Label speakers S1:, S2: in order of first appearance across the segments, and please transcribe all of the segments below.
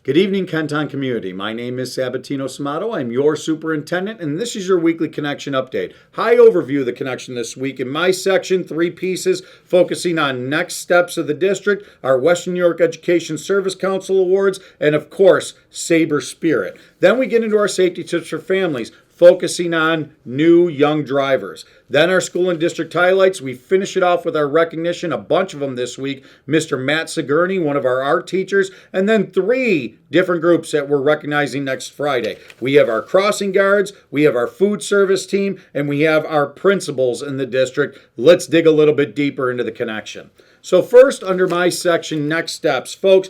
S1: Good evening, Kenton community. My name is Sabatino Samato. I'm your superintendent, and this is your weekly connection update. High overview of the connection this week. In my section, 3 pieces focusing on next steps of the district, our Western New York Education Service Council awards, and of course, Sabre Spirit. Then we get into our safety tips for families, focusing on new young drivers. Then our school and district highlights. We finish it off with our recognition, a bunch of them this week. Mr. Matt Sigourney, one of our art teachers, and then 3 different groups that we're recognizing next Friday. We have our crossing guards, we have our food service team, and we have our principals in the district. Let's dig a little bit deeper into the connection. So first, under my section, next steps. Folks,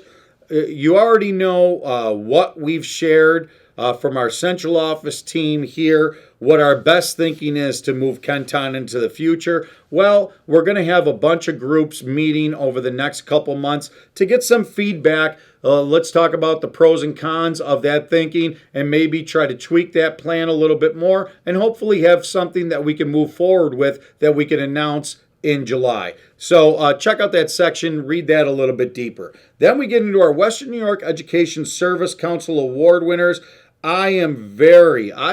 S1: you already know what we've shared from our central office team here, what our best thinking is to move Kenton into the future. Well, we're going to have a bunch of groups meeting over the next couple months to get some feedback. Let's talk about the pros and cons of that thinking and maybe try to tweak that plan a little bit more and hopefully have something that we can move forward with that we can announce in July. So check out that section, read that a little bit deeper. Then we get into our Western New York Education Service Council Award winners. I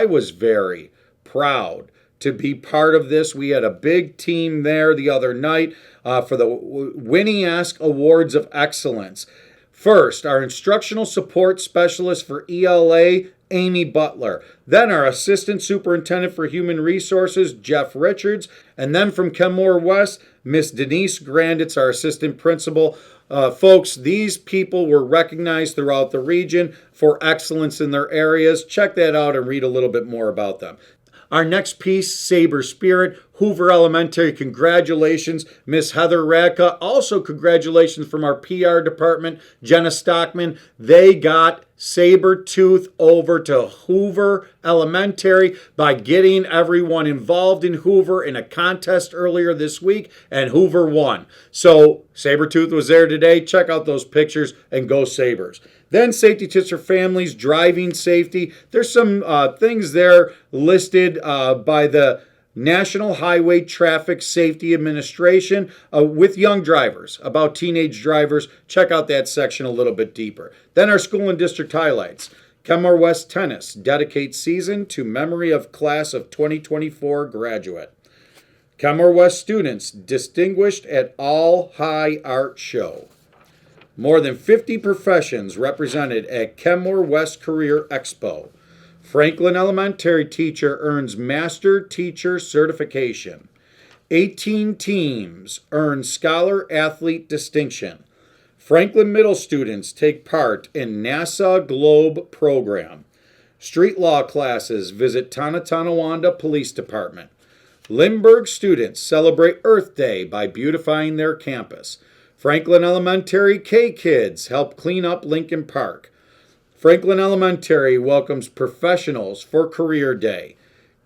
S1: was very proud to be part of this. We had a big team there the other night for the Winnie-esque Awards of Excellence. First, our Instructional Support Specialist for ELA, Amy Butler. Then our Assistant Superintendent for Human Resources, Jeff Richards. And then from Kenmore West, Miss Denise Granditz, our Assistant Principal. Folks, these people were recognized throughout the region for excellence in their areas. Check that out and read a little bit more about them. Our next piece, Sabre Spirit, Hoover Elementary. Congratulations, Miss Heather Radka. Also, congratulations from our PR department, Jenna Stockman. They got Sabertooth over to Hoover Elementary by getting everyone involved in Hoover in a contest earlier this week, and Hoover won. So Sabertooth was there today. Check out those pictures and go Sabres. Then safety tips for families, driving safety. There's some things there listed by the National Highway Traffic Safety Administration with young drivers, about teenage drivers. Check out that section a little bit deeper. Then our school and district highlights. Kenmore West Tennis dedicates season to memory of class of 2024 graduate. Kenmore West students distinguished at All High Art Show. More than 50 professions represented at Kenmore West Career Expo. Franklin Elementary teacher earns Master Teacher Certification. 18 teams earn Scholar Athlete Distinction. Franklin Middle students take part in NASA Globe program. Street law classes visit Tonawanda Police Department. Lindbergh students celebrate Earth Day by beautifying their campus. Franklin Elementary K-Kids help clean up Lincoln Park. Franklin Elementary welcomes professionals for Career Day.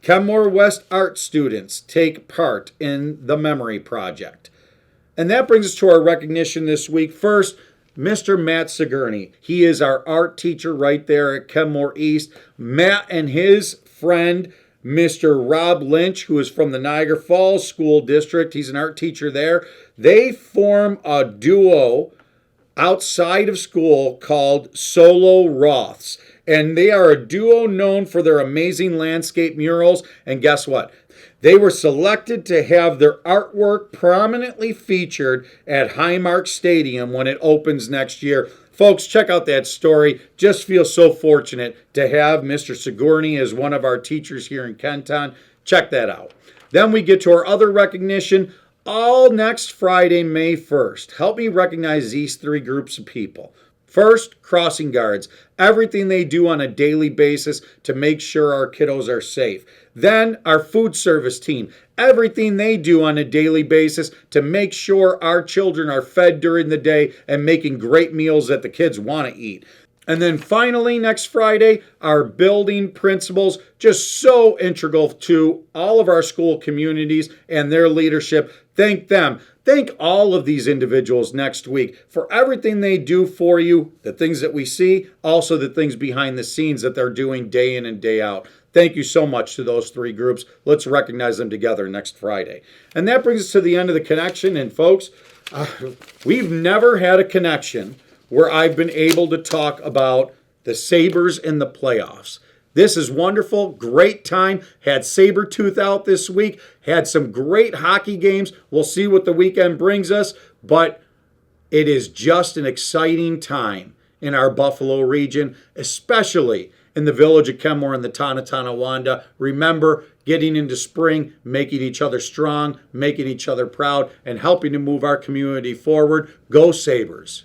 S1: Kenmore West art students take part in the Memory Project. And that brings us to our recognition this week. First, Mr. Matt Sigourney. He is our art teacher right there at Kenmore East. Matt and his friend, Mr. Rob Lynch, who is from the Niagara Falls School District. He's an art teacher there. They form a duo outside of school called Solo Roths. And they are a duo known for their amazing landscape murals. And guess what? They were selected to have their artwork prominently featured at Highmark Stadium when it opens next year. Folks, check out that story. Just feel so fortunate to have Mr. Sigourney as one of our teachers here in Kenton. Check that out. Then we get to our other recognition. All next Friday, May 1st. Help me recognize these 3 groups of people. First, crossing guards. Everything they do on a daily basis to make sure our kiddos are safe. Then, our food service team. Everything they do on a daily basis to make sure our children are fed during the day and making great meals that the kids want to eat. And then finally, next Friday, our building principals, just so integral to all of our school communities and their leadership. Thank them. Thank all of these individuals next week for everything they do for you, the things that we see, also the things behind the scenes that they're doing day in and day out. Thank you so much to those 3 groups. Let's recognize them together next Friday. And that brings us to the end of the connection. And folks, we've never had a connection where I've been able to talk about the Sabres in the playoffs. This is wonderful. Great time. Had Sabretooth out this week. Had some great hockey games. We'll see what the weekend brings us. But it is just an exciting time in our Buffalo region, especially in the village of Kenmore and the town of Tonawanda. Remember, getting into spring, making each other strong, making each other proud, and helping to move our community forward. Go Sabres.